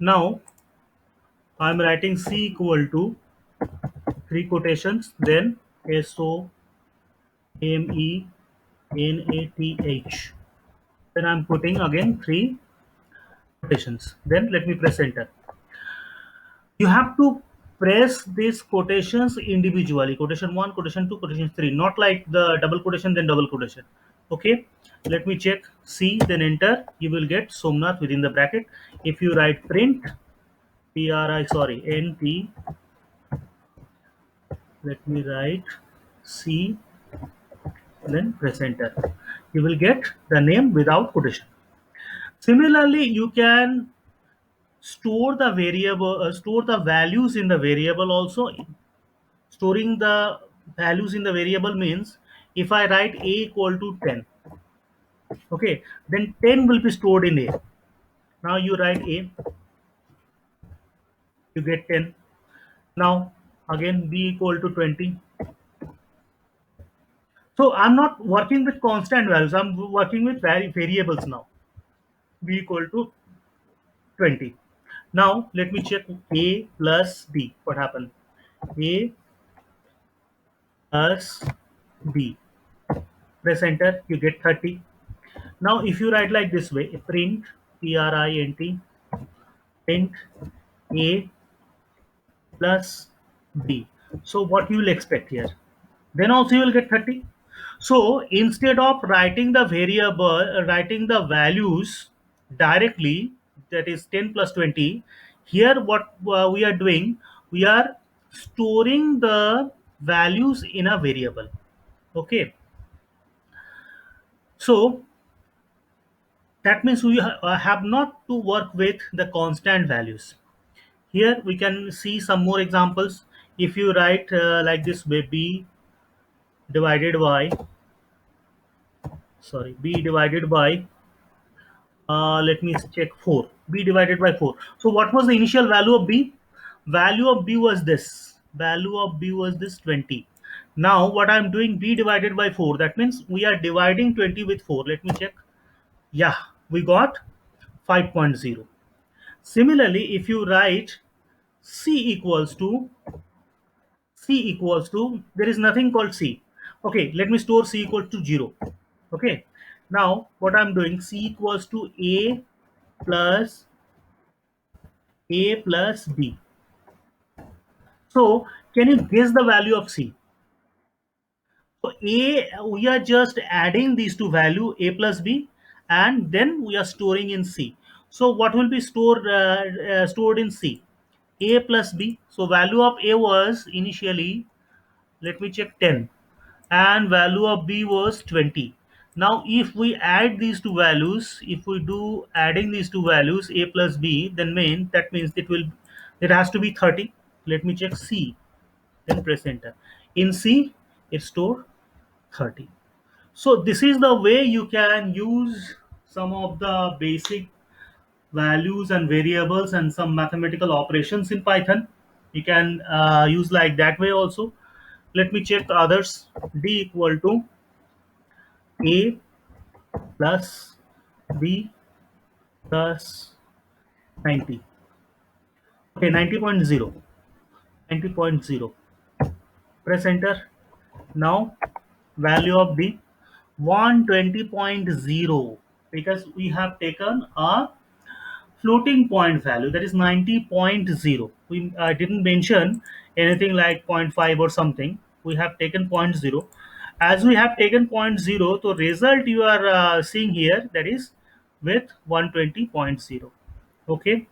Now I'm writing C equal to three quotations, then SOMENATH. Then I'm putting again three quotations. Then let me press enter. You have to press these quotations individually. Quotation 1, quotation 2, quotation 3. Not like the double quotation, then double quotation. Okay. Let me check C, then enter. You will get Somnath within the bracket. If you write print, NT, let me write C, then press enter. You will get the name without quotation. Similarly, you can store the values in the variable also. Storing the values in the variable means if I write a equal to 10, okay, then 10 will be stored in a. Now you write a, you get 10. Now again b equal to 20. So I'm not working with constant values, I'm working with variables now. B equal to 20. Now let me check a plus b. What happened? A plus b. Press enter, you get 30. Now if you write like this way, print, print a plus b. So what you will expect here? Then also you will get 30. So instead of writing the variable, writing the values directly, that is 10 plus 20, here what we are doing, we are storing the values in a variable. Okay. So that means we have not to work with the constant values. Here we can see some more examples. If you write like this way, b divided by, b divided by, let me check, 4. B divided by 4. So what was the initial value of b? Value of b was this. Value of b was this 20. Now what I'm doing, b divided by 4. That means we are dividing 20 with 4. Let me check. Yeah, we got 5.0. Similarly, if you write c equals to, there is nothing called c. Okay, let me store c equal to 0. Okay, now what I'm doing, c equals to plus b. So can you guess the value of c? So we are just adding these two value a plus b, and then we are storing in c. So what will be stored in c? A plus b. So value of a was initially, let me check, 10, and value of b was 20. Now if we add these two values, if we do adding these two values a plus b, then that means it has to be 30. Let me check c, then press enter. In c it's stored 30. So this is the way you can use some of the basic values and variables and some mathematical operations in Python. You can use like that way also. Let me check the others. D equal to a plus b plus 90. Okay, 90.0. 90.0. Press enter. Now value of d 120.0, because we have taken a floating point value, that is 90.0. We didn't mention anything like zero point 0.5 or something. We have taken zero point 0. As we have taken zero point 0, the result you are seeing here, that is with 120.0. Okay.